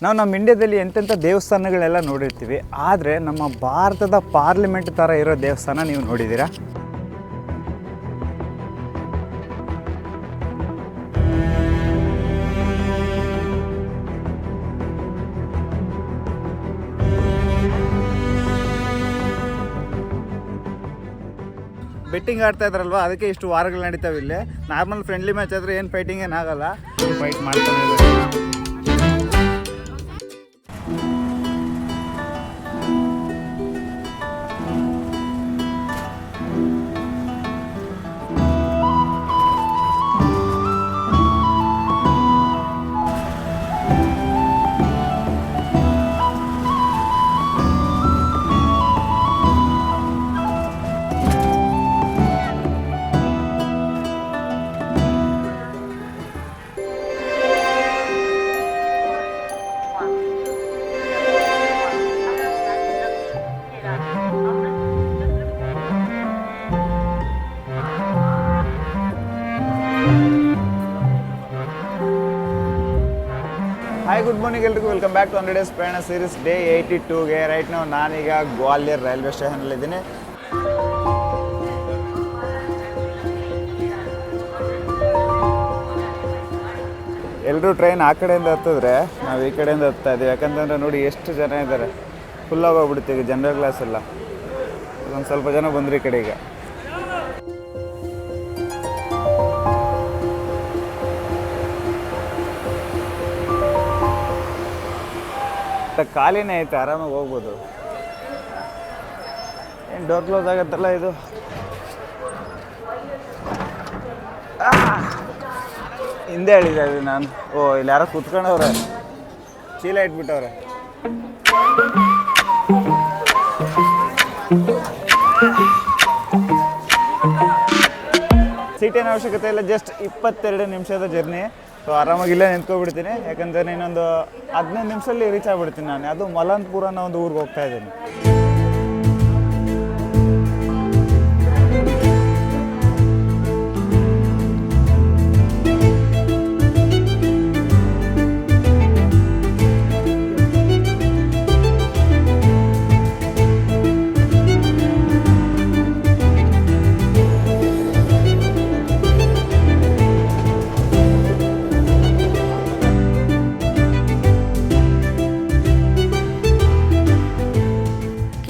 ನಾವು ನಮ್ಮ ಇಂಡಿಯಾದಲ್ಲಿ ಎಂತೆಂಥ ದೇವಸ್ಥಾನಗಳೆಲ್ಲ ನೋಡಿರ್ತೀವಿ, ಆದರೆ ನಮ್ಮ ಭಾರತದ ಪಾರ್ಲಿಮೆಂಟ್ ಥರ ಇರೋ ದೇವಸ್ಥಾನ ನೀವು ನೋಡಿದ್ದೀರಾ? ಬೆಟ್ಟಿಂಗ್ ಆಡ್ತಾ ಇದ್ರಲ್ವ, ಅದಕ್ಕೆ ಇಷ್ಟು ವಾರಗಳು ನಡೀತಾವೆ ಇಲ್ಲಿ. ನಾರ್ಮಲ್ ಫ್ರೆಂಡ್ಲಿ ಮ್ಯಾಚ್ ಆದರೆ ಏನು ಫೈಟಿಂಗ್ ಏನಾಗಲ್ಲ, ಫೈಟ್ ಮಾಡ್ತಾನೆ ಇದ್ದಾರೆ. ಹಾಯ್, ಗುಡ್ ಮಾರ್ನಿಂಗ್ ಎಲ್ರಿಗೂ. ವೆಲ್ಕಮ್ ಬ್ಯಾಕ್ ಟು 100 ಡೇಸ್ ಪ್ರಯಾಣ ಸೀರೀಸ್ ಡೇ 82ಗೆ. ರೈಟ್ ನಾವು ನಾನೀಗ ಗ್ವಾಲಿಯರ್ ರೈಲ್ವೆ ಸ್ಟೇಷನಲ್ಲಿದ್ದೀನಿ. ಎಲ್ಲರೂ ಟ್ರೈನ್ ಆ ಕಡೆಯಿಂದ ಹತ್ತಿದ್ರೆ ನಾವು ಈ ಕಡೆಯಿಂದ ಹತ್ತಾ ಇದ್ದೀವಿ. ಯಾಕಂತಂದರೆ ನೋಡಿ ಎಷ್ಟು ಜನ ಇದ್ದಾರೆ, ಫುಲ್ಲಾಗಿ ಹೋಗ್ಬಿಡುತ್ತೆ ಈಗ ಜನರಲ್ ಕ್ಲಾಸ್ ಎಲ್ಲ. ಒಂದು ಸ್ವಲ್ಪ ಜನ ಬಂದರು ಈ ಕಡೆ. ಈಗ ಖಾಲಿನೇ ಐತೆ, ಆರಾಮಾಗಿ ಹೋಗ್ಬೋದು. ಏನು ಡೋರ್ ಕ್ಲೋಸ್ ಆಗತ್ತಲ್ಲ ಇದು. ಹಿಂದೆ ಹೇಳಿದೆ ನಾನು. ಓ, ಇಲ್ಲಿ ಯಾರೋ ಕೂತ್ಕೊಂಡವ್ರೆ, ಚೀಲ ಇಟ್ಬಿಟ್ಟವ್ರೆ. ಸೀಟೇನ ಅವಶ್ಯಕತೆ ಇಲ್ಲ, ಜಸ್ಟ್ 22 ನಿಮಿಷದ ಜರ್ನಿ. ಸೊ ಆರಾಮಾಗಿ ಇಲ್ಲೇ ನಿಂತ್ಕೊಬಿಡ್ತೀನಿ. ಯಾಕಂದರೆ ಇನ್ನೊಂದು 15 ನಿಮಿಷದಲ್ಲಿ ರೀಚ್ ಆಗಿಬಿಡ್ತೀನಿ ನಾನು. ಅದು ಮಲನ್ಪುರ ಅನ್ನೋ ಒಂದು ಊರಿಗೆ ಹೋಗ್ತಾ ಇದ್ದೀನಿ.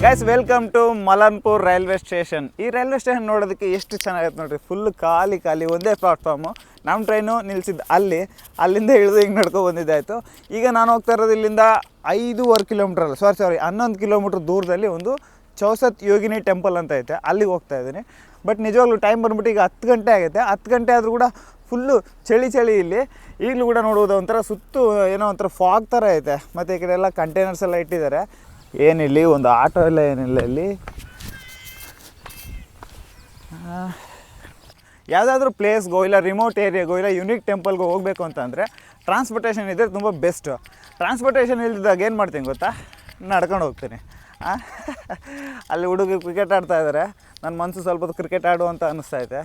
Guys, welcome to Malanpur railway station. ಈ ರೈಲ್ವೆ ಸ್ಟೇಷನ್ ನೋಡೋದಕ್ಕೆ ಎಷ್ಟು ಚೆನ್ನಾಗೈತೆ ನೋಡಿರಿ. ಫುಲ್ ಖಾಲಿ ಒಂದೇ ಪ್ಲಾಟ್ಫಾರ್ಮು. ನಮ್ಮ ಟ್ರೈನು ನಿಲ್ಸಿದ್ದು ಅಲ್ಲಿಂದ ಇಳಿದು ಹಿಂಗೆ ನಡ್ಕೊ ಬಂದಿದ್ದಾಯಿತು. ಈಗ ನಾನು ಹೋಗ್ತಾ ಇರೋದು ಇಲ್ಲಿಂದ 5.5 ಕಿಲೋಮೀಟ್ರ್ ಅಲ್ಲ, ಸಾರಿ 11 ಕಿಲೋಮೀಟ್ರ್ ದೂರದಲ್ಲಿ ಒಂದು ಚೌಸತ್ ಯೋಗಿನಿ ಟೆಂಪಲ್ ಅಂತ ಐತೆ, ಅಲ್ಲಿಗೆ ಹೋಗ್ತಾ ಇದ್ದೀನಿ. ಬಟ್ ನಿಜವಾಗ್ಲೂ ಟೈಮ್ ಬಂದ್ಬಿಟ್ಟು ಈಗ 10 ಗಂಟೆ ಆಗೈತೆ. 10 ಗಂಟೆ ಆದರೂ ಕೂಡ ಫುಲ್ಲು ಚಳಿ ಇಲ್ಲಿ. ಈಗಲೂ ಕೂಡ ನೋಡುವುದು ಒಂಥರ ಸುತ್ತು ಏನೋ ಒಂಥರ ಫಾಗ್ ಥರ ಐತೆ. ಮತ್ತು ಈ ಕಡೆ ಎಲ್ಲ ಕಂಟೈನರ್ಸ್ ಎಲ್ಲ ಇಟ್ಟಿದ್ದಾರೆ. ಏನಿಲ್ಲಿ ಒಂದು ಆಟೋ ಎಲ್ಲ ಏನಿಲ್ಲ ಇಲ್ಲಿ. ಯಾವುದಾದ್ರೂ ಪ್ಲೇಸ್ಗೋ ಇಲ್ಲ ರಿಮೋಟ್ ಏರಿಯಾಗೋ ಇಲ್ಲ ಯುನಿಕ್ ಟೆಂಪಲ್ಗೋ ಹೋಗಬೇಕು ಅಂತಂದರೆ ಟ್ರಾನ್ಸ್ಪೋರ್ಟೇಷನ್ ಇದ್ದರೆ ತುಂಬ ಬೆಸ್ಟು. ಟ್ರಾನ್ಸ್ಪೋರ್ಟೇಷನ್ ಇಲ್ದಿದ್ದಾಗ ಏನು ಮಾಡ್ತೀನಿ ಗೊತ್ತಾ, ನಡ್ಕೊಂಡು ಹೋಗ್ತೀನಿ. ಅಲ್ಲಿ ಹುಡುಗರು ಕ್ರಿಕೆಟ್ ಆಡ್ತಾ ಇದ್ದಾರೆ. ನನ್ನ ಮನಸ್ಸು ಸ್ವಲ್ಪ ಹೊತ್ತು ಕ್ರಿಕೆಟ್ ಆಡು ಅಂತ ಅನ್ನಿಸ್ತೈತೆ.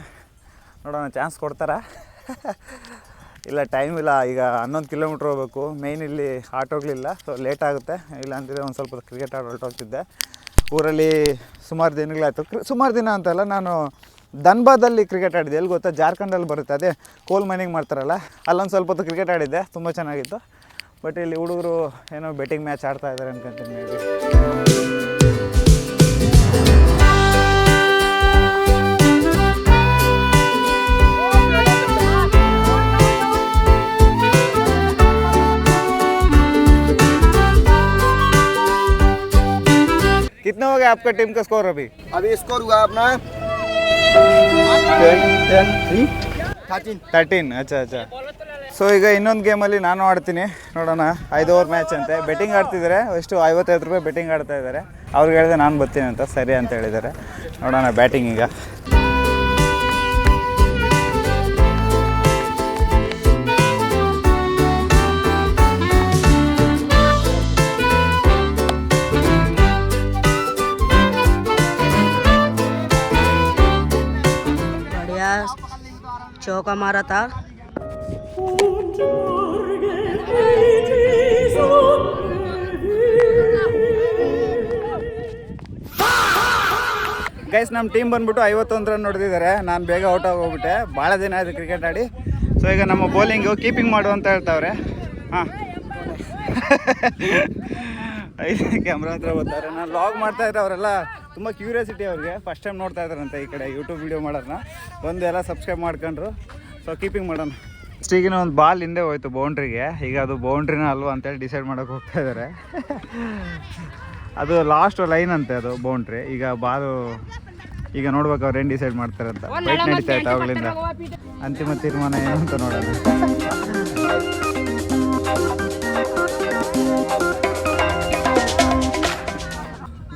ನೋಡೋಣ ಚಾನ್ಸ್ ಕೊಡ್ತಾರಾ? ಇಲ್ಲ, ಟೈಮ್ ಇಲ್ಲ. ಈಗ 11 ಕಿಲೋಮೀಟ್ರ್ ಹೋಗ್ಬೇಕು. ಮೇಯ್ನ್ ಇಲ್ಲಿ ಆಟೋಗಳಿಲ್ಲ, ಸೊ ಲೇಟ್ ಆಗುತ್ತೆ. ಇಲ್ಲ ಅಂತಿದ್ರೆ ಒಂದು ಸ್ವಲ್ಪ ಕ್ರಿಕೆಟ್ ಆಡಿ ಹೊರಟೋಗ್ತಿದ್ದೆ. ಊರಲ್ಲಿ ಸುಮಾರು ದಿನಗಳಾಯಿತು. ಸುಮಾರು ದಿನ ಅಂತಲ್ಲ, ನಾನು ಧನ್ಬಾದಲ್ಲಿ ಕ್ರಿಕೆಟ್ ಆಡಿದ್ದೆ. ಎಲ್ಲಿ ಗೊತ್ತಾ, ಜಾರ್ಖಂಡಲ್ಲಿ ಬರುತ್ತೆ, ಅದೇ ಕೋಲ್ ಮೈನಿಂಗ್ ಮಾಡ್ತಾರಲ್ಲ, ಅಲ್ಲೊಂದು ಸ್ವಲ್ಪ ಹೊತ್ತು ಕ್ರಿಕೆಟ್ ಆಡಿದ್ದೆ, ತುಂಬ ಚೆನ್ನಾಗಿತ್ತು. ಬಟ್ ಇಲ್ಲಿ ಹುಡುಗರು ಏನೋ ಬೆಟ್ಟಿಂಗ್ ಮ್ಯಾಚ್ ಆಡ್ತಾ ಇದ್ದಾರೆ ಅನ್ಕೊಂತೀನಿ ಮೇ ಬಿ. कितना हो गया आपका टीम का स्कोर? अभी स्कोर हुआ अपना 13. अच्छा. ಸೊ ಈಗ ಇನ್ನೊಂದು ಗೇಮಲ್ಲಿ ನಾನು ಆಡ್ತೀನಿ, ನೋಡೋಣ. 5 ಓವರ್ ಮ್ಯಾಚ್ ಅಂತೆ. ಬೆಟ್ಟಿಂಗ್ ಆಡ್ತಿದ್ದಾರೆ. ಎಷ್ಟು 55 ರೂಪಾಯಿ ಬೆಟ್ಟಿಂಗ್ ಆಡ್ತಾ ಇದ್ದಾರೆ. ಅವ್ರಿಗೆ ಹೇಳಿದೆ ನಾನು ಬರ್ತೀನಿ ಅಂತ, ಸರಿ ಅಂತ ಹೇಳಿದ್ದಾರೆ. ನೋಡೋಣ ಬ್ಯಾಟಿಂಗ್ ಈಗ. चौका मारा था। ಗೈಸ್ ನಮ್ಮ ಟೀಮ್ ಬಂದ್ಬಿಟ್ಟು 51 ರನ್ ಹೊಡೆದಿದ್ದಾರೆ. ನಾನು ಬೇಗ ಔಟ್ ಆಗೋಗ್ಬಿಟ್ಟೆ, ಭಾಳ ದಿನ ಆಯಿತು ಕ್ರಿಕೆಟ್ ಆಡಿ. ಸೊ ಈಗ ನಮ್ಮ ಬೌಲಿಂಗು ಕೀಪಿಂಗ್ ಮಾಡು ಅಂತ ಹೇಳ್ತಾವ್ರೆ. ಹಾಂ ಐದು ಕ್ಯಾಮ್ರಾ ಹತ್ರ ಬರ್ತಾರೆ. ನಾನು ಲಾಗ್ ಮಾಡ್ತಾಯಿದ್ರೆ ಅವರೆಲ್ಲ ತುಂಬ ಕ್ಯೂರಿಯಾಸಿಟಿ ಅವ್ರಿಗೆ, ಫಸ್ಟ್ ಟೈಮ್ ನೋಡ್ತಾ ಇದ್ದಾರಂತೆ ಈ ಕಡೆ ಯೂಟ್ಯೂಬ್ ವೀಡಿಯೋ ಮಾಡೋದನ್ನ. ಬಂದು ಎಲ್ಲ ಸಬ್ಸ್ಕ್ರೈಬ್ ಮಾಡ್ಕೊಂಡ್ರು. ಸೊ ಕೀಪಿಂಗ್ ಮಾಡೋಣ. ಈಗಿನ ಒಂದು ಬಾಲ್ ಹಿಂದೆ ಹೋಯ್ತು ಬೌಂಡ್ರಿಗೆ. ಈಗ ಅದು ಬೌಂಡ್ರಿನ ಅಲ್ವಾ ಅಂತೇಳಿ ಡಿಸೈಡ್ ಮಾಡೋಕೆ ಹೋಗ್ತಾ ಇದ್ದಾರೆ. ಅದು ಲಾಸ್ಟ್ ಲೈನ್ ಅಂತೆ ಅದು ಬೌಂಡ್ರಿ. ಈಗ ಬಾಲು ಈಗ ನೋಡ್ಬೇಕು ಅವ್ರು ಏನು ಡಿಸೈಡ್ ಮಾಡ್ತಾರೆ ಅಂತ. ಫೈಟ್ ನಡೀತಾ ಇತ್ತು ಅವಾಗಲಿಂದ. ಅಂತಿಮ ತೀರ್ಮಾನ ಏನು ಅಂತ ನೋಡೋಣ.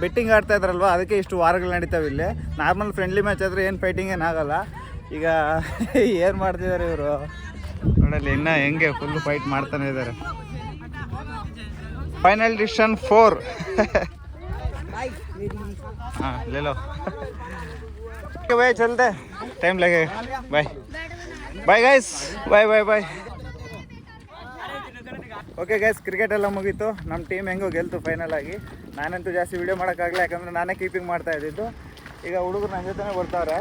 ಬೆಟ್ಟಿಂಗ್ ಆಡ್ತಾ ಇದ್ರಲ್ವ, ಅದಕ್ಕೆ ಇಷ್ಟು ವಾರಗಳು ನಡೀತಾವೆ ಇಲ್ಲಿ. ನಾರ್ಮಲ್ ಫ್ರೆಂಡ್ಲಿ ಮ್ಯಾಚ್ ಆದರೆ ಏನು ಫೈಟಿಂಗ್ ಏನಾಗಲ್ಲ. ಈಗ ಏನು ಮಾಡ್ತಿದ್ದಾರೆ ಇವರು ನೋಡಲ್ಲಿ, ಇನ್ನೂ ಹೆಂಗೆ ಫುಲ್ಲು ಫೈಟ್ ಮಾಡ್ತಾನೆ ಇದ್ದಾರೆ. Final decision 4. हाँ ले लो भाई, चलते टाइम लगेगा. Bye bye guys, bye bye bye. Okay guys, cricket ಎಲ್ಲ ಮುಗೀತು. ನಮ್ಮ ಟೀಮ್ ಹೆಂಗೋ ಗೆಲ್ತು ಫೈನಲ್ ಆಗಿ. ನಾನಂತೂ ಜಾಸ್ತಿ ವೀಡಿಯೋ ಮಾಡೋಕ್ಕಾಗಲ್ಲ, ಯಾಕಂದರೆ ನಾನೇ ಕೀಪಿಂಗ್ ಮಾಡ್ತಾ ಇದ್ದಿದ್ದು. ಈಗ ಹುಡುಗರು ನನ್ನ ಜೊತೆ ಬರ್ತಾವ್ರೆ.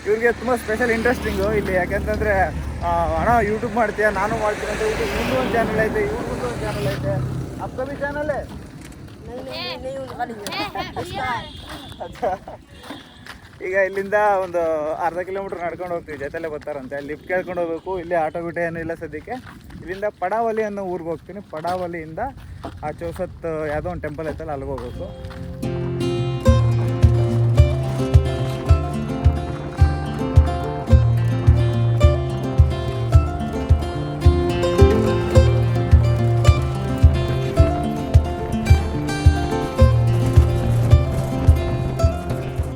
ಇವ್ರಿಗೆ ತುಂಬ ಸ್ಪೆಷಲ್ ಇಂಟ್ರೆಸ್ಟಿಂಗು ಇಲ್ಲಿ, ಯಾಕೆಂತಂದರೆ ಅಣ್ಣ ಯೂಟ್ಯೂಬ್ ಮಾಡ್ತೀಯ, ನಾನು ಮಾಡ್ತೀನಿ ಅಂತ. ಇವ್ರಿಗೂ ಒಂದು ಚಾನಲ್ ಐತೆ, ಇವ್ರಿಗೂ ಒಂದು ಚಾನಲ್ ಐತೆ. आपका भी चैनल है? ಈಗ ಇಲ್ಲಿಂದ ಒಂದು ಅರ್ಧ ಕಿಲೋಮೀಟ್ರ್ ನಡ್ಕೊಂಡು ಹೋಗ್ತೀವಿ, ಜೊತೆಲೇ ಬರ್ತಾರಂತೆ. ಲಿಫ್ಟ್ ಕೇಳ್ಕೊಂಡು ಹೋಗ್ಬೇಕು. ಇಲ್ಲಿ ಆಟೋ ಗಿಟ ಏನೂ ಇಲ್ಲ ಸದ್ಯಕ್ಕೆ. ಇಲ್ಲಿಂದ ಪಡಾವಲಿ ಅನ್ನೋ ಊರಿಗೆ ಹೋಗ್ತೀನಿ. ಪಡಾವಲಿಯಿಂದ ಆ ಚೌಸತ್ ಯಾವುದೋ ಒಂದು ಟೆಂಪಲ್ ಐತಲ್ಲ, ಅಲ್ಲಿಗೆ ಹೋಗ್ಬೇಕು.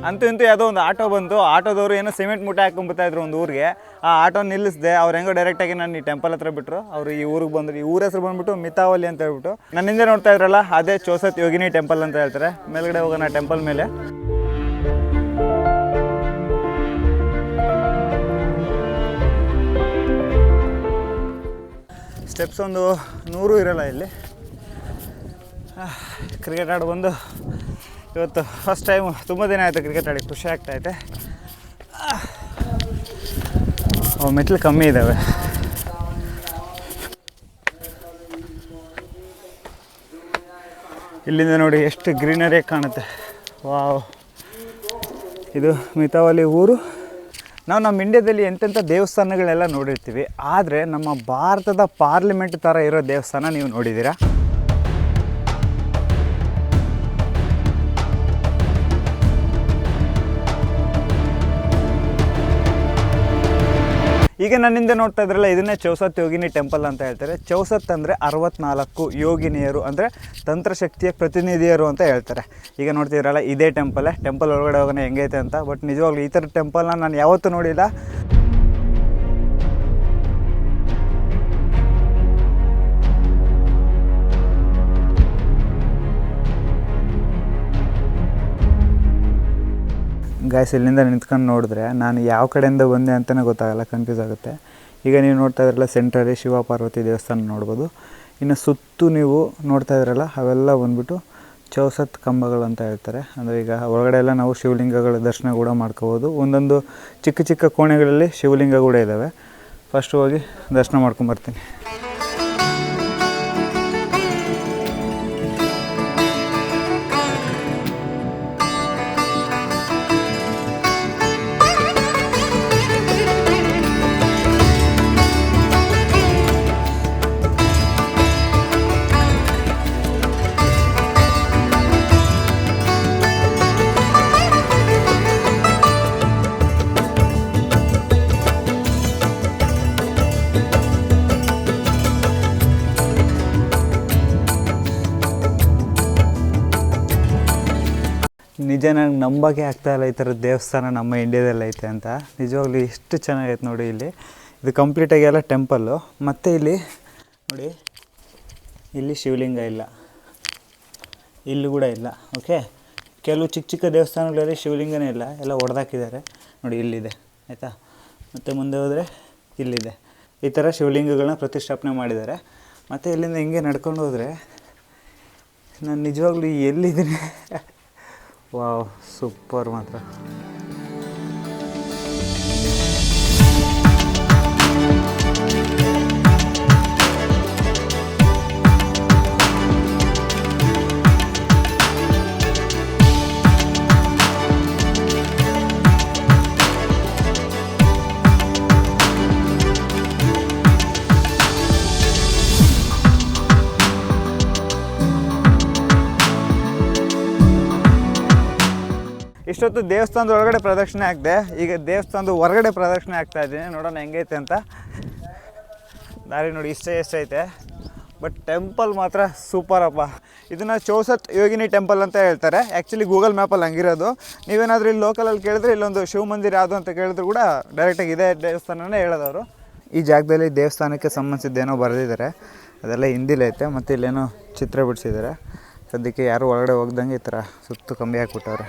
ಅಂತೂ ಇಂತೂ ಯಾವುದೋ ಒಂದು ಆಟೋ ಬಂತು. ಆಟೋದವರು ಏನೋ ಸಿಮೆಂಟ್ ಮೂಟೆ ಹಾಕೊಂಡ್ಬರ್ತಾಯಿದ್ರು ಒಂದು ಊರಿಗೆ. ಆ ಆಟೋ ನಿಲ್ಲಿಸಿದೆ. ಅವ್ರು ಹೆಂಗೋ ಡೈರೆಕ್ಟಾಗಿ ನಾನು ಈ ಟೆಂಪಲ್ ಹತ್ರ ಬಿಟ್ಟರು. ಅವರು ಈ ಊರಿಗೆ ಬಂದರು. ಈ ಊರ ಹೆಸರು ಬಂದುಬಿಟ್ಟು ಮಿತಾವಲಿ ಅಂತ ಹೇಳ್ಬಿಟ್ಟು. ನನ್ನ ಹಿಂದೆ ನೋಡ್ತಾ ಇದ್ರಲ್ಲ, ಅದೇ ಚೌಸತ್ ಯೋಗಿನಿ ಟೆಂಪಲ್ ಅಂತ ಹೇಳ್ತಾರೆ. ಮೇಲ್ಗಡೆ ಹೋಗೋಣ ಟೆಂಪಲ್ ಮೇಲೆ. ಸ್ಟೆಪ್ಸ್ ಒಂದು 100 ಇರೋಲ್ಲ ಇಲ್ಲಿ. ಕ್ರಿಕೆಟ್ ಆಡಿ ಬಂದು ಇವತ್ತು ಫಸ್ಟ್ ಟೈಮು. ತುಂಬ ದಿನ ಆಯಿತು ಕ್ರಿಕೆಟ್ ಆಡಿ, ಖುಷಿ ಆಗ್ತಾಯಿದೆ. ಮೆಟ್ಲು ಕಮ್ಮಿ ಇದ್ದಾವೆ. ಇಲ್ಲಿಂದ ನೋಡಿ ಎಷ್ಟು ಗ್ರೀನರಿ ಕಾಣುತ್ತೆ. ವಾವ್, ಇದು ಮಿತಾವಲಿ ಊರು. ನಾವು ನಮ್ಮ ಇಂಡಿಯಾದಲ್ಲಿ ಎಂತೆಂಥ ದೇವಸ್ಥಾನಗಳೆಲ್ಲ ನೋಡಿರ್ತೀವಿ, ಆದರೆ ನಮ್ಮ ಭಾರತದ ಪಾರ್ಲಿಮೆಂಟ್ ಥರ ಇರೋ ದೇವಸ್ಥಾನ ನೀವು ನೋಡಿದ್ದೀರಾ? ಈಗ ನನ್ನಿಂದ ನೋಡ್ತಾ ಇದ್ರಲ್ಲ, ಇದನ್ನೇ ಚೌಸತ್ ಯೋಗಿನಿ ಟೆಂಪಲ್ ಅಂತ ಹೇಳ್ತಾರೆ. ಚೌಸತ್ ಅಂದರೆ 64 ಯೋಗಿನಿಯರು, ಅಂದರೆ ತಂತ್ರಶಕ್ತಿಯ ಪ್ರತಿನಿಧಿಯರು ಅಂತ ಹೇಳ್ತಾರೆ. ಈಗ ನೋಡ್ತಿದ್ರಲ್ಲ, ಇದೇ ಟೆಂಪಲ್ ಒಳಗಡೆ ಹೋಗೋಣ ಹೆಂಗೈತೆ ಅಂತ. ಬಟ್ ನಿಜವಾಗ್ಲೂ ಈ ಥರ ಟೆಂಪಲ್ನ ನಾನು ಯಾವತ್ತೂ ನೋಡಿಲ್ಲ. ಗಾಯ್ಸ್, ಇಲ್ಲಿಂದ ನಿಂತ್ಕೊಂಡು ನೋಡಿದ್ರೆ ನಾನು ಯಾವ ಕಡೆಯಿಂದ ಬಂದೆ ಅಂತಲೇ ಗೊತ್ತಾಗಲ್ಲ, ಕನ್ಫ್ಯೂಸ್ ಆಗುತ್ತೆ. ಈಗ ನೀವು ನೋಡ್ತಾ ಇದ್ರಲ್ಲ, ಸೆಂಟ್ರಲ್ಲಿ ಶಿವ ಪಾರ್ವತಿ ದೇವಸ್ಥಾನ ನೋಡ್ಬೋದು. ಇನ್ನು ಸುತ್ತು ನೀವು ನೋಡ್ತಾ ಇದ್ರಲ್ಲ, ಅವೆಲ್ಲ ಬಂದ್ಬಿಟ್ಟು ಚೌಸತ್ ಕಂಬಗಳು ಅಂತ ಹೇಳ್ತಾರೆ. ಅಂದರೆ ಈಗ ಒಳಗಡೆ ಎಲ್ಲ ನಾವು ಶಿವಲಿಂಗಗಳ ದರ್ಶನ ಕೂಡ ಮಾಡ್ಕೋಬೋದು. ಒಂದೊಂದು ಚಿಕ್ಕ ಚಿಕ್ಕ ಕೋಣೆಗಳಲ್ಲಿ ಶಿವಲಿಂಗ ಕೂಡ ಇದ್ದಾವೆ. ಫಸ್ಟ್ ಹೋಗಿ ದರ್ಶನ ಮಾಡ್ಕೊಂಬರ್ತೀನಿ. ನಿಜ ನಂಗೆ ನಂಬೋಕ್ಕೆ ಆಗ್ತಾಯಿಲ್ಲ ಈ ಥರ ದೇವಸ್ಥಾನ ನಮ್ಮ ಇಂಡಿಯಾದಲ್ಲಿ ಐತೆ ಅಂತ. ನಿಜವಾಗ್ಲೂ ಎಷ್ಟು ಚೆನ್ನಾಗೈತೆ ನೋಡಿ. ಇಲ್ಲಿ ಇದು ಕಂಪ್ಲೀಟಾಗಿ ಎಲ್ಲ ಟೆಂಪಲ್ಲು. ಮತ್ತು ಇಲ್ಲಿ ನೋಡಿ, ಇಲ್ಲಿ ಶಿವಲಿಂಗ ಇಲ್ಲ, ಇಲ್ಲಿ ಕೂಡ ಇಲ್ಲ. ಓಕೆ, ಕೆಲವು ಚಿಕ್ಕ ಚಿಕ್ಕ ದೇವಸ್ಥಾನಗಳಲ್ಲಿ ಶಿವಲಿಂಗನೇ ಇಲ್ಲ, ಎಲ್ಲ ಹೊಡೆದಾಕಿದ್ದಾರೆ ನೋಡಿ. ಇಲ್ಲಿದೆ ಆಯಿತಾ. ಮತ್ತು ಮುಂದೆ ಹೋದರೆ ಇಲ್ಲಿದೆ. ಈ ಥರ ಶಿವಲಿಂಗಗಳನ್ನ ಪ್ರತಿಷ್ಠಾಪನೆ ಮಾಡಿದ್ದಾರೆ. ಮತ್ತು ಇಲ್ಲಿಂದ ಹಿಂಗೆ ನಡ್ಕೊಂಡು ಹೋದರೆ ನಾನು ನಿಜವಾಗ್ಲೂ ಎಲ್ಲಿದ್ದೀನಿ. ವಾವ್, ಸೂಪರ್ ಮಾತ್ರ. ಇಷ್ಟೊತ್ತು ದೇವಸ್ಥಾನದ ಒಳಗಡೆ ಪ್ರದಕ್ಷಿಣೆ ಆಗ್ದೆ, ಈಗ ದೇವಸ್ಥಾನದ ಹೊರಗಡೆ ಪ್ರದಕ್ಷಿಣೆ ಆಗ್ತಾ ಇದ್ದೀನಿ. ನೋಡೋಣ ಹೆಂಗೈತೆ ಅಂತ. ದಾರಿ ನೋಡಿ ಎಷ್ಟೈತೆ, ಬಟ್ ಟೆಂಪಲ್ ಮಾತ್ರ ಸೂಪರಪ್ಪ. ಇದನ್ನು ಚೌಸತ್ ಯೋಗಿನಿ ಟೆಂಪಲ್ ಅಂತ ಹೇಳ್ತಾರೆ. ಆ್ಯಕ್ಚುಲಿ ಗೂಗಲ್ ಮ್ಯಾಪಲ್ಲಿ ಹಂಗಿರೋದು. ನೀವೇನಾದರೂ ಇಲ್ಲಿ ಲೋಕಲಲ್ಲಿ ಕೇಳಿದ್ರೆ ಇಲ್ಲೊಂದು ಶಿವ ಮಂದಿರ ಯಾವುದು ಅಂತ ಕೇಳಿದ್ರು ಕೂಡ ಡೈರೆಕ್ಟಾಗಿ ಇದೇ ದೇವಸ್ಥಾನನೇ ಹೇಳೋದವರು. ಈ ಜಾಗದಲ್ಲಿ ದೇವಸ್ಥಾನಕ್ಕೆ ಸಂಬಂಧಿಸಿದ್ದೇನೋ ಬರೆದಿದ್ದಾರೆ, ಅದೆಲ್ಲ ಹಿಂದಿಲೈತೆ. ಮತ್ತು ಇಲ್ಲೇನೋ ಚಿತ್ರ ಬಿಡಿಸಿದ್ದಾರೆ. ಸದ್ಯಕ್ಕೆ ಯಾರು ಒಳಗಡೆ ಹೋಗ್ದಂಗೆ ಈ ಥರ ಸುತ್ತು ಕಂಬಿ ಹಾಕ್ಬಿಟ್ಟವ್ರೆ.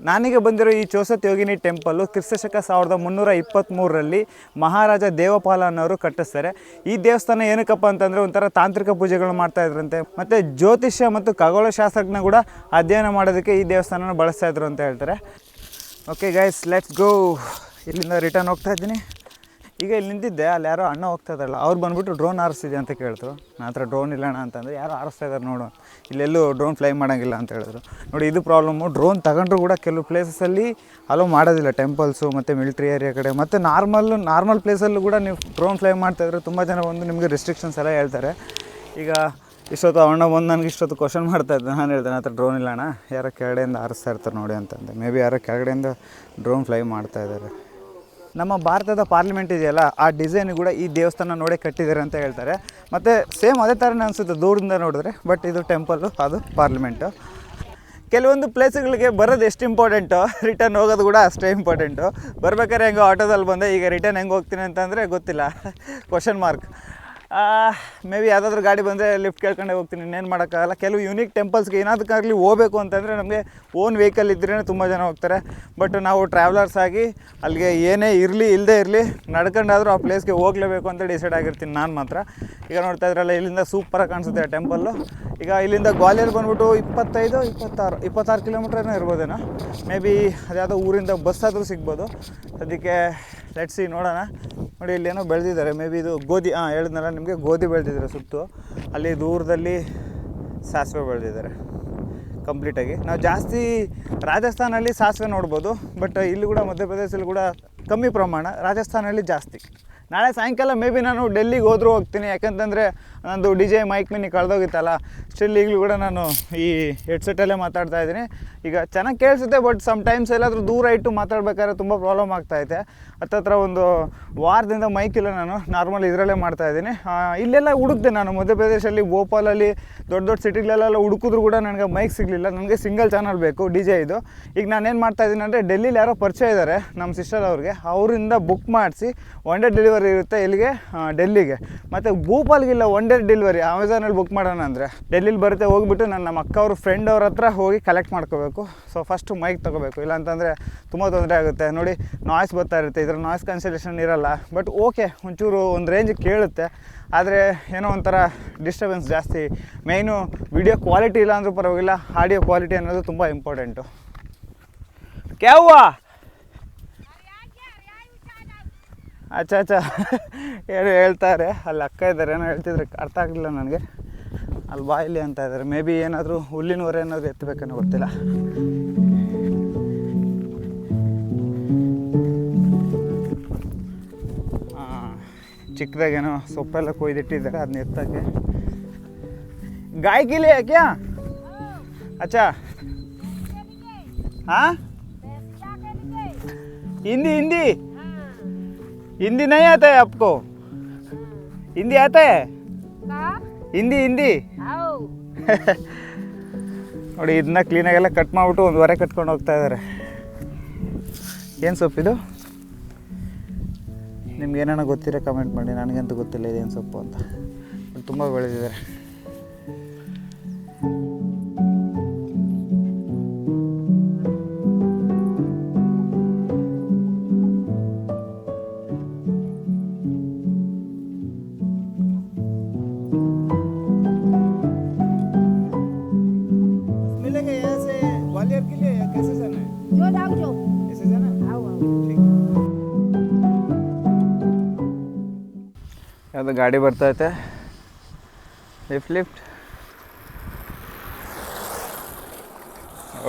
ನಾನೀಗ ಬಂದಿರೋ ಈ ಚೌಸತ್ ಯೋಗಿನಿ ಟೆಂಪಲ್ಲು ಕ್ರಿಸ್ತಶಕ 1323ರಲ್ಲಿ ಮಹಾರಾಜ ದೇವಪಾಲ ಅನ್ನೋರು ಕಟ್ಟಿಸ್ತಾರೆ. ಈ ದೇವಸ್ಥಾನ ಏನಕ್ಕಪ್ಪ ಅಂತಂದರೆ ಒಂಥರ ತಾಂತ್ರಿಕ ಪೂಜೆಗಳು ಮಾಡ್ತಾಯಿದ್ರಂತೆ. ಮತ್ತು ಜ್ಯೋತಿಷ್ಯ ಮತ್ತು ಖಗೋಳಶಾಸ್ತ್ರಜ್ಞ ಕೂಡ ಅಧ್ಯಯನ ಮಾಡೋದಕ್ಕೆ ಈ ದೇವಸ್ಥಾನನ ಬಳಸ್ತಾಯಿದ್ರು ಅಂತ ಹೇಳ್ತಾರೆ. Okay guys, let's go. ಇಲ್ಲಿಂದ ರಿಟರ್ನ್ ಹೋಗ್ತಾ ಇದ್ದೀನಿ. ಈಗ ಇಲ್ಲಿ ನಿಂತಿದ್ದೆ, ಅಲ್ಲಿ ಯಾರೋ ಅಣ್ಣ ಹೋಗ್ತಾ ಇದ್ದಾರಲ್ಲ, ಅವ್ರು ಬಂದುಬಿಟ್ಟು ಡ್ರೋನ್ ಹಾರಿಸ್ತಿದೆ ಅಂತ ಕೇಳಿದ್ರು. ನನ್ನ ಹತ್ರ ಡ್ರೋನ್ ಇಲ್ಲಣ್ಣ ಅಂತಂದರೆ, ಯಾರೋ ಹಾರಿಸ್ತಾ ಇದ್ದಾರೆ ನೋಡು, ಇಲ್ಲೆಲ್ಲೂ ಡ್ರೋನ್ ಫ್ಲೈ ಮಾಡೋಂಗಿಲ್ಲ ಅಂತ ಹೇಳಿದ್ರು. ನೋಡಿ, ಇದು ಪ್ರಾಬ್ಲಮ್ಮು. ಡ್ರೋನ್ ತಗೊಂಡ್ರು ಕೂಡ ಕೆಲವು ಪ್ಲೇಸಸ್ಸಲ್ಲಿ ಅಲೋ ಮಾಡೋದಿಲ್ಲ, ಟೆಂಪಲ್ಸು ಮತ್ತು ಮಿಲಿಟ್ರಿ ಏರಿಯಾ ಕಡೆ. ಮತ್ತು ನಾರ್ಮಲ್ ಪ್ಲೇಸಲ್ಲೂ ಕೂಡ ನೀವು ಡ್ರೋನ್ ಫ್ಲೈ ಮಾಡ್ತಾಯಿದ್ರೆ ತುಂಬ ಜನ ಬಂದು ನಿಮಗೆ ರೆಸ್ಟ್ರಿಕ್ಷನ್ಸ್ ಎಲ್ಲ ಹೇಳ್ತಾರೆ. ಈಗ ಇಷ್ಟೊತ್ತು ಅಣ್ಣ ಬಂದು ನನಗೆ ಇಷ್ಟೊತ್ತು ಕ್ವಶನ್ ಮಾಡ್ತಾಯಿದ್ದೆ. ನಾನು ಹೇಳ್ದೆ, ನನ್ನ ಹತ್ರ ಡ್ರೋನ್ ಇಲ್ಲ ಅಣ್ಣ, ಯಾರೋ ಕೆಳಗಡೆಯಿಂದ ಹಾರಿಸ್ತಾ ಇರ್ತಾರೆ ನೋಡಿ ಅಂತಂದೆ. ಮೇ ಬಿ ಯಾರೋ ಕೆಳಗಡೆಯಿಂದ ಡ್ರೋನ್ ಫ್ಲೈ ಮಾಡ್ತಾಯಿದ್ದಾರೆ. ನಮ್ಮ ಭಾರತದ ಪಾರ್ಲಿಮೆಂಟ್ ಇದೆಯಲ್ಲ, ಆ ಡಿಸೈನ್ ಕೂಡ ಈ ದೇವಸ್ಥಾನ ನೋಡೇ ಕಟ್ಟಿದ್ದಾರೆ ಅಂತ ಹೇಳ್ತಾರೆ. ಮತ್ತು ಸೇಮ್ ಅದೇ ಥರನೇ ಅನಿಸುತ್ತೆ ದೂರದಿಂದ ನೋಡಿದ್ರೆ. ಬಟ್ ಇದು ಟೆಂಪಲ್ಲು, ಅದು ಪಾರ್ಲಿಮೆಂಟು. ಕೆಲವೊಂದು ಪ್ಲೇಸ್ಗಳಿಗೆ ಬರೋದು ಎಷ್ಟು ಇಂಪಾರ್ಟೆಂಟು, ರಿಟರ್ನ್ ಹೋಗೋದು ಕೂಡ ಅಷ್ಟೇ ಇಂಪಾರ್ಟೆಂಟು. ಬರ್ಬೇಕಾದ್ರೆ ಹೆಂಗೋ ಆಟೋದಲ್ಲಿ ಬಂದೆ, ಈಗ ರಿಟರ್ನ್ ಹೆಂಗೆ ಹೋಗ್ತೀನಿ ಅಂತಂದರೆ ಗೊತ್ತಿಲ್ಲ, ಕ್ವಶನ್ ಮಾರ್ಕ್. ಮೇ ಬಿ ಯಾವುದಾದ್ರೂ ಗಾಡಿ ಬಂದರೆ ಲಿಫ್ಟ್ ಕೇಳ್ಕೊಂಡೆ ಹೋಗ್ತೀನಿ, ಇನ್ನೇನು ಮಾಡೋಕ್ಕಾಗಲ್ಲ. ಕೆಲವು ಯೂನಿಕ್ ಟೆಂಪಲ್ಸ್ಗೆ ಏನಾದಕ್ಕಾಗಲಿ ಹೋಗಬೇಕು ಅಂತಂದರೆ ನಮಗೆ ಓನ್ ವೆಹಿಕಲ್ ಇದ್ರೇ ತುಂಬ ಜನ ಹೋಗ್ತಾರೆ. ಬಟ್ ನಾವು ಟ್ರಾವೆಲರ್ಸ್ ಆಗಿ ಅಲ್ಲಿಗೆ ಏನೇ ಇರಲಿ ಇಲ್ಲದೇ ಇರಲಿ ನಡ್ಕೊಂಡಾದರೂ ಆ ಪ್ಲೇಸ್ಗೆ ಹೋಗಲೇಬೇಕು ಅಂತ ಡಿಸೈಡ್ ಆಗಿರ್ತೀನಿ ನಾನು ಮಾತ್ರ. ಈಗ ನೋಡ್ತಾ ಇದ್ರಲ್ಲ, ಇಲ್ಲಿಂದ ಸೂಪರಾಗಿ ಕಾಣಿಸುತ್ತೆ ಟೆಂಪಲ್ಲು. ಈಗ ಇಲ್ಲಿಂದ ಗ್ವಾಲಿಯರ್ ಬಂದ್ಬಿಟ್ಟು 26 ಕಿಲೋಮೀಟ್ರೇನೋ ಇರ್ಬೋದೇನೋ. ಮೇ ಬಿ ಅದ್ಯಾವುದೋ ಊರಿಂದ ಬಸ್ ಆದರೂ ಸಿಗ್ಬೋದು. ಅದಕ್ಕೆ ಲೆಟ್ಸ್ ಸಿ, ನೋಡೋಣ. ನೋಡಿ, ಇಲ್ಲೇನೋ ಬೆಳೆದಿದ್ದಾರೆ. ಮೇ ಬಿ ಇದು ಗೋಧಿ, ಹೇಳಿದ್ನಲ್ಲ ನಿಮಗೆ, ಗೋಧಿ ಬೆಳೆದಿದ್ದಾರೆ ಸುತ್ತು. ಅಲ್ಲಿ ದೂರದಲ್ಲಿ ಸಾಸಿವೆ ಬೆಳೆದಿದ್ದಾರೆ ಕಂಪ್ಲೀಟಾಗಿ. ನಾವು ಜಾಸ್ತಿ ರಾಜಸ್ಥಾನಲ್ಲಿ ಸಾಸಿವೆ ನೋಡ್ಬೋದು, ಬಟ್ ಇಲ್ಲಿ ಕೂಡ ಮಧ್ಯಪ್ರದೇಶದಲ್ಲಿ ಕೂಡ ಕಮ್ಮಿ ಪ್ರಮಾಣ, ರಾಜಸ್ಥಾನಲ್ಲಿ ಜಾಸ್ತಿ. ನಾಳೆ ಸಾಯಂಕಾಲ ಮೇ ಬಿ ನಾನು ಡೆಲ್ಲಿಗೆ ಹೋದರೂ ಹೋಗ್ತೀನಿ. ಯಾಕಂತಂದರೆ ನಂದು DJ ಮೈಕ್ ಮಿನಿ ಕಳೆದೋಗಿತ್ತಲ್ಲ, ಸ್ಟಿಲ್ ಈಗಲೂ ಕೂಡ ನಾನು ಈ ಹೆಡ್ಸೆಟ್ಟಲ್ಲೇ ಮಾತಾಡ್ತಾ ಇದ್ದೀನಿ. ಈಗ ಚೆನ್ನಾಗಿ ಕೇಳಿಸುತ್ತೆ, ಬಟ್ ಸಮ್ಟೈಮ್ಸ್ ಎಲ್ಲಾದರೂ ದೂರ ಇಟ್ಟು ಮಾತಾಡ್ಬೇಕಾದ್ರೆ ತುಂಬ ಪ್ರಾಬ್ಲಮ್ ಆಗ್ತಾಯಿದೆ. ಹತ್ತತ್ರ ಒಂದು ವಾರದಿಂದ ಮೈಕಿಲ್ಲ, ನಾನು ನಾರ್ಮಲ್ ಇದರಲ್ಲೇ ಮಾಡ್ತಾಯಿದ್ದೀನಿ. ಇಲ್ಲೆಲ್ಲ ಹುಡುಕ್ದೆ ನಾನು, ಮಧ್ಯಪ್ರದೇಶಲ್ಲಿ ಭೋಪಾಲಲ್ಲಿ ದೊಡ್ಡ ದೊಡ್ಡ ಸಿಟಿಗಳೆಲ್ಲ ಹುಡುಕಿದ್ರು ಕೂಡ ನನಗೆ ಮೈಕ್ ಸಿಗಲಿಲ್ಲ. ನನಗೆ ಸಿಂಗಲ್ ಚಾನಲ್ ಬೇಕು, DJ ಇದು. ಈಗ ನಾನೇನು ಮಾಡ್ತಾಯಿದ್ದೀನಿ ಅಂದರೆ, ಡೆಲ್ಲಿಲಿ ಯಾರೋ ಪರಿಚಯ ಇದ್ದಾರೆ ನಮ್ಮ ಸಿಸ್ಟರ್ ಅವ್ರಿಗೆ, ಅವರಿಂದ ಬುಕ್ ಮಾಡಿಸಿ ಒನ್ ಡೇ ಡೆಲಿವರಿ ಇರುತ್ತೆ ಇಲ್ಲಿಗೆ, ಡೆಲ್ಲಿಗೆ. ಮತ್ತು ಭೂಪಾಲ್ಗಿಲ್ಲ, ಒನ್ ಡೇ ಡೆಲಿವರಿ ಅಮೆಝಾನಲ್ಲಿ ಬುಕ್ ಮಾಡೋಣ ಅಂದರೆ ಡೆಲ್ಲಿಲಿ ಬರುತ್ತೆ. ಹೋಗ್ಬಿಟ್ಟು ನಮ್ಮ ಅಕ್ಕ ಅವ್ರ ಫ್ರೆಂಡ್ ಅವ್ರ ಹತ್ರ ಹೋಗಿ ಕಲೆಕ್ಟ್ ಮಾಡ್ಕೋಬೇಕು. ಸೊ ಫಸ್ಟು ಮೈಕ್ ತೊಗೋಬೇಕು, ಇಲ್ಲಾಂತಂದರೆ ತುಂಬ ತೊಂದರೆ ಆಗುತ್ತೆ. ನೋಡಿ, ನಾಯ್ಸ್ ಬರ್ತಾ ಇರುತ್ತೆ, ಇದರ ನಾಯ್ಸ್ ಕ್ಯಾನ್ಸಲೇಷನ್ ಇರಲ್ಲ. ಬಟ್ ಓಕೆ, ಒಂಚೂರು ಒಂದು ರೇಂಜಿಗೆ ಕೇಳುತ್ತೆ, ಆದರೆ ಏನೋ ಒಂಥರ ಡಿಸ್ಟರ್ಬೆನ್ಸ್ ಜಾಸ್ತಿ. ಮೇಯ್ನು ವಿಡಿಯೋ ಕ್ವಾಲಿಟಿ ಇಲ್ಲ ಅಂದರೂ ಪರವಾಗಿಲ್ಲ, ಆಡಿಯೋ ಕ್ವಾಲಿಟಿ ಅನ್ನೋದು ತುಂಬ ಇಂಪಾರ್ಟೆಂಟು. ಕ್ಯಾವ್ವಾ ಅಚ್ಚಾ ಏನು ಹೇಳ್ತಾರೆ, ಅಲ್ಲಿ ಅಕ್ಕ ಇದ್ದಾರೆ, ಏನೋ ಹೇಳ್ತಿದ್ರೆ ಅರ್ಥ ಆಗಲಿಲ್ಲ ನನಗೆ. ಅಲ್ಲಿ ಬಾಯಿಲಿ ಅಂತ ಇದ್ದಾರೆ. ಮೇ ಬಿ ಏನಾದರೂ ಹುಲ್ಲಿನವರೆ ಏನಾದರೂ ಎತ್ತಬೇಕನ್ನೋ ಗೊತ್ತಿಲ್ಲ. ಚಿಕ್ಕದಾಗೇನೋ ಸೊಪ್ಪೆಲ್ಲ ಕೊಯ್ದಿಟ್ಟಿದ್ದಾರೆ, ಅದನ್ನ ಎತ್ತಕ್ಕೆ. ಗಾಯಕಿಲಿ ಕ್ಯಾ ಅಚ್ಚಾ हाँ हिंदी हिंदी हिंदी नहीं आता है आपको? हिंदी आता है? ಹಿಂದಿ ಹಿಂದಿ ನೋಡಿ, ಇದನ್ನ ಕ್ಲೀನಾಗೆಲ್ಲ ಕಟ್ ಮಾಡಿಬಿಟ್ಟು ಒಂದು ವಾರ ಕಟ್ಕೊಂಡು ಹೋಗ್ತಾ ಇದ್ದಾರೆ. ಏನು ಸೊಪ್ಪಿದು? ನಿಮ್ಗೆ ಏನಾನ ಗೊತ್ತಿರೋ ಕಮೆಂಟ್ ಮಾಡಿ, ನನಗಂತೂ ಗೊತ್ತಿಲ್ಲ ಇದೇನು ಸೊಪ್ಪು ಅಂತ. ತುಂಬ ಬೆಳೆದಿದ್ದಾರೆ. ऐसे जाना ठीक ಯಾವುದು ಗಾಡಿ ಬರ್ತೈತೆ ಲಿಫ್ಟ್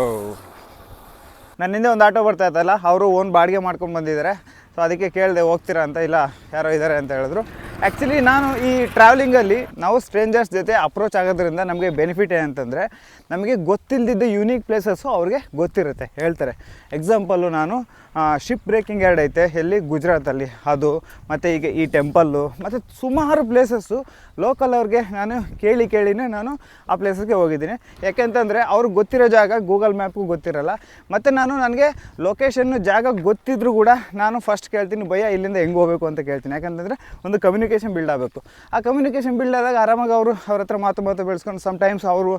ಓ ನನ್ನಿಂದ ಒಂದು ಆಟೋ ಬರ್ತಾಯಿತ್ತಲ್ಲ ಅವರು ಓನ್ ಬಾಡಿಗೆ ಮಾಡ್ಕೊಂಡು ಬಂದಿದ್ದಾರೆ. ಸೊ ಅದಕ್ಕೆ ಕೇಳಿದೆ ಹೋಗ್ತೀರಾ ಅಂತ. ಇಲ್ಲ ಯಾರೋ ಇದ್ದಾರೆ ಅಂತ ಹೇಳಿದ್ರು. ಆ್ಯಕ್ಚುಲಿ ನಾನು ಈ ಟ್ರಾವೆಲಿಂಗಲ್ಲಿ ನಾವು ಸ್ಟ್ರೇಂಜರ್ಸ್ ಜೊತೆ ಅಪ್ರೋಚ್ ಆಗೋದ್ರಿಂದ ನಮಗೆ ಬೆನಿಫಿಟ್ ಏನಂತಂದರೆ ನಮಗೆ ಗೊತ್ತಿಲ್ಲದಿದ್ದ ಯೂನಿಕ್ ಪ್ಲೇಸಸ್ಸು ಅವ್ರಿಗೆ ಗೊತ್ತಿರುತ್ತೆ, ಹೇಳ್ತಾರೆ. ಎಕ್ಸಾಂಪಲ್ಲು ನಾನು ಶಿಪ್ ಬ್ರೇಕಿಂಗ್ ಯಾರ್ಡ್ ಐತೆ ಎಲ್ಲಿ ಗುಜರಾತಲ್ಲಿ, ಅದು ಮತ್ತು ಈಗ ಈ ಟೆಂಪಲ್ಲು ಮತ್ತು ಸುಮಾರು ಪ್ಲೇಸಸ್ಸು ಲೋಕಲ್ ಅವ್ರಿಗೆ ನಾನು ಕೇಳಿನೇ ನಾನು ಆ ಪ್ಲೇಸಸ್ಗೆ ಹೋಗಿದ್ದೀನಿ. ಯಾಕೆಂತಂದರೆ ಅವ್ರಿಗೆ ಗೊತ್ತಿರೋ ಜಾಗ ಗೂಗಲ್ ಮ್ಯಾಪ್ಗೂ ಗೊತ್ತಿರಲ್ಲ. ಮತ್ತು ನನಗೆ ಲೊಕೇಶನ್ನು ಜಾಗ ಗೊತ್ತಿದ್ರೂ ಕೂಡ ನಾನು ಫಸ್ಟ್ ಕೇಳ್ತೀನಿ, ಭಯ್ಯ ಇಲ್ಲಿಂದ ಹೆಂಗೆ ಹೋಗಬೇಕು ಅಂತ ಕೇಳ್ತೀನಿ. ಯಾಕಂತಂದರೆ ಒಂದು ಕಮ್ಯುನಿಕೇಷನ್ ಬಿಲ್ಡ್ ಆಗಬೇಕು. ಆ ಕಮ್ಯುನಿಕೇಷನ್ ಬಿಲ್ಡ್ ಆದಾಗ ಆರಾಮಾಗಿ ಅವ್ರ ಹತ್ರ ಮಾತು ಬೆಳೆಸ್ಕೊಂಡು ಸಮ್ಟೈಮ್ಸ್ ಅವರು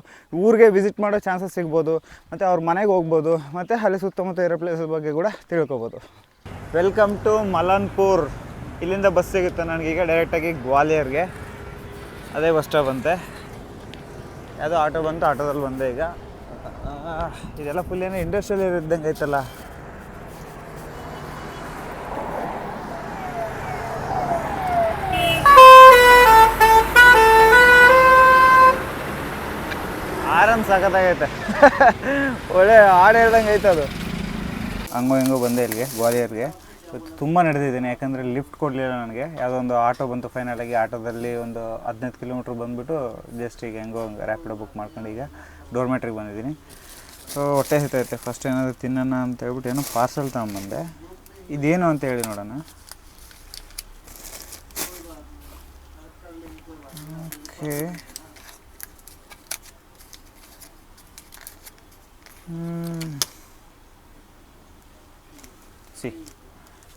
ಊರಿಗೆ ವಿಸಿಟ್ ಮಾಡೋ ಚಾನ್ಸಸ್ ಸಿಗ್ಬೋದು, ಮತ್ತು ಅವ್ರ ಮನೆಗೆ ಹೋಗ್ಬೋದು, ಮತ್ತು ಅಲ್ಲಿ ಸುತ್ತಮುತ್ತ ಇರೋ ಪ್ಲೇಸ್ ಬಗ್ಗೆ ಕೂಡ ತಿಳ್ಕೊಬೋದು. Welcome to Malanpur. ಇಲ್ಲಿಂದ ಬಸ್ ಸಿಗುತ್ತೆ ನನಗೀಗ ಡೈರೆಕ್ಟಾಗಿ ಗ್ವಾಲಿಯರ್ಗೆ. ಅದೇ ಬಸ್ ಸ್ಟಾಪ್ ಅಂತೆ. ಯಾವುದೋ ಆಟೋ ಬಂತು, ಆಟೋದಲ್ಲಿ ಬಂದೆ ಈಗ. ಇದೆಲ್ಲ ಫುಲ್ ಏನೋ ಇಂಡಸ್ಟ್ರಿಯಲ್ ಇದ್ದಂಗೆ ಐತಲ್ಲ. ಆರಾಮ್ ಸಾಕತ್ತಾಗೈತೆ. ಒಳ್ಳೆ ಹಾಡು ಹೇಳ್ದಂಗೆ ಐತೆ ಅದು. ಹಂಗೋ ಹಿಂಗೋ ಬಂದೆ ಇಲ್ಲಿಗೆ ಗ್ವಾಲಿಯರ್ಗೆ. ಇವತ್ತು ತುಂಬ ನಡೆದಿದ್ದೀನಿ, ಯಾಕಂದರೆ ಲಿಫ್ಟ್ ಕೊಡಲಿಲ್ಲ ನನಗೆ. ಯಾವುದೋ ಒಂದು ಆಟೋ ಬಂತು ಫೈನಲಾಗಿ. ಆಟೋದಲ್ಲಿ ಒಂದು 15 ಕಿಲೋಮೀಟ್ರ್ ಬಂದುಬಿಟ್ಟು ಜಸ್ಟ್ ಈಗ ಹೆಂಗೋ ಹಂಗೆ ರ್ಯಾಪಿಡೋ ಬುಕ್ ಮಾಡ್ಕೊಂಡು ಈಗ ಡೋರ್ಮೆಟ್ರಿಗೆ ಬಂದಿದ್ದೀನಿ. ಸೊ ಹೊಟ್ಟೆ ಹತ್ತೈತೆ. ಫಸ್ಟ್ ಏನಾದರೂ ತಿನ್ನೋಣ ಅಂತ ಹೇಳ್ಬಿಟ್ಟು ಏನೋ ಪಾರ್ಸಲ್ ತಗೊಂಬಂದೆ. ಇದೇನು ಅಂತ ಹೇಳಿ ನೋಡೋಣ. ಓಕೆ,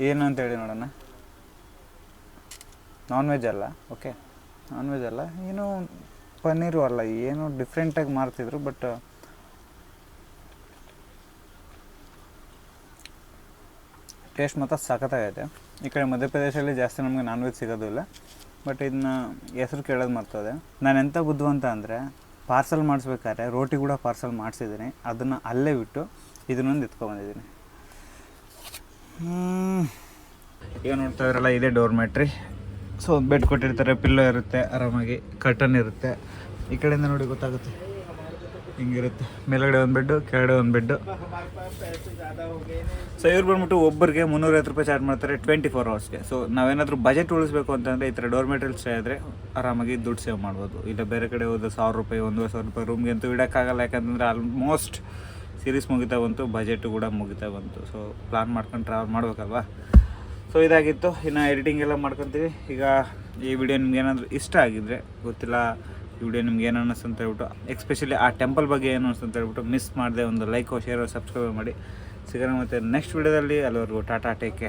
ಏನು ಅಂತೇಳಿ ನೋಡೋಣ. ನಾನ್ ವೆಜ್ ಅಲ್ಲ, ಓಕೆ ನಾನ್ ವೆಜ್ ಅಲ್ಲ, ಏನೋ ಪನ್ನೀರು ಅಲ್ಲ, ಏನೋ ಡಿಫ್ರೆಂಟಾಗಿ ಮಾಡ್ತಿದ್ರು. ಬಟ್ ಟೇಸ್ಟ್ ಮಾತ್ರ ಸಖತ್ತಾಗೈತೆ. ಈ ಕಡೆ ಮಧ್ಯಪ್ರದೇಶದಲ್ಲಿ ಜಾಸ್ತಿ ನಮಗೆ ನಾನ್ ವೆಜ್ ಸಿಗೋದಿಲ್ಲ. ಬಟ್ ಇದನ್ನ ಹೆಸರು ಕೇಳೋದು ಮರ್ತದೆ. ನಾನು ಎಂಥ ಬುದ್ಧಿವಂತ ಅಂದರೆ ಪಾರ್ಸಲ್ ಮಾಡಿಸ್ಬೇಕಾದ್ರೆ ರೋಟಿ ಕೂಡ ಪಾರ್ಸಲ್ ಮಾಡಿಸಿದ್ದೀನಿ. ಅದನ್ನು ಅಲ್ಲೇ ಬಿಟ್ಟು ಇದನ್ನೊಂದು ಎತ್ಕೊಂಡ್ಬಂದಿದ್ದೀನಿ. ಈಗ ನೋಡ್ತಾ ಇದ್ರಲ್ಲ, ಇದೇ ಡೋರ್ಮೆಟ್ರಿ. ಸೊ ಬೆಡ್ ಕೊಟ್ಟಿರ್ತಾರೆ, ಪಿಲ್ಲೋ ಇರುತ್ತೆ, ಆರಾಮಾಗಿ ಕರ್ಟನ್ ಇರುತ್ತೆ. ಈ ಕಡೆಯಿಂದ ನೋಡಿ ಗೊತ್ತಾಗುತ್ತೆ, ಹಿಂಗಿರುತ್ತೆ. ಮೇಲ್ಗಡೆ ಒಂದು ಬೆಡ್ಡು, ಕೆಳಗಡೆ ಒಂದು ಬೆಡ್ಡು. ಸೊ ಇವ್ರು ಬಂದ್ಬಿಟ್ಟು ಒಬ್ಬರಿಗೆ 350 ರೂಪಾಯಿ ಚಾರ್ಜ್ ಮಾಡ್ತಾರೆ 24 ಅವರ್ಸ್ಗೆ. ಸೊ ನಾವೇನಾದರೂ ಬಜೆಟ್ ಉಳಿಸ್ಬೇಕು ಅಂತಂದರೆ ಈ ಥರ ಡೋರ್ಮೆಟ್ರಿಲಿ ಸ್ಟೇ ಆದರೆ ಆರಾಮಾಗಿ ದುಡ್ಡು ಸೇವ್ ಮಾಡ್ಬೋದು. ಇಲ್ಲ ಬೇರೆ ಕಡೆ ಹೋದ್ರೆ 1000 ರೂಪಾಯಿ 1,500 ರೂಪಾಯಿ ರೂಮ್ಗೆ ಅಂತೂ ಇಡೋಕ್ಕಾಗಲ್ಲ. ಯಾಕಂತಂದರೆ ಆಲ್ಮೋಸ್ಟ್ ಸೀರೀಸ್ ಮುಗಿತಾ ಬಂತು, ಬಜೆಟು ಕೂಡ ಮುಗಿತಾ ಬಂತು. ಸೊ ಪ್ಲಾನ್ ಮಾಡ್ಕೊಂಡು ಟ್ರಾವೆಲ್ ಮಾಡಬೇಕಲ್ವಾ. ಸೊ ಇದಾಗಿತ್ತು. ಇನ್ನು ಎಡಿಟಿಂಗ್ ಎಲ್ಲ ಮಾಡ್ಕೊತೀವಿ. ಈಗ ಈ ವಿಡಿಯೋ ನಿಮ್ಗೆ ಏನಾದರೂ ಇಷ್ಟ ಆಗಿದ್ದರೆ, ಗೊತ್ತಿಲ್ಲ ಈ ವಿಡಿಯೋ ನಿಮ್ಗೆ ಏನು ಅನ್ನಿಸ್ತು ಅಂತ ಹೇಳ್ಬಿಟ್ಟು, ಎಸ್ಪೆಷಲಿ ಆ ಟೆಂಪಲ್ ಬಗ್ಗೆ ಏನು ಅನ್ನಿಸ್ತು ಅಂತ ಹೇಳ್ಬಿಟ್ಟು ಮಿಸ್ ಮಾಡಿದೆ ಒಂದು ಲೈಕ್, ಶೇರ್, ಸಬ್ಸ್ಕ್ರೈಬ್ ಮಾಡಿ. ಸಿಗೋಣ ಮತ್ತು ನೆಕ್ಸ್ಟ್ ವಿಡಿಯೋದಲ್ಲಿ. ಅಲ್ಲಿವರೆಗೂ ಟಾಟಾ, ಟೇಕ್ ಕೇರ್.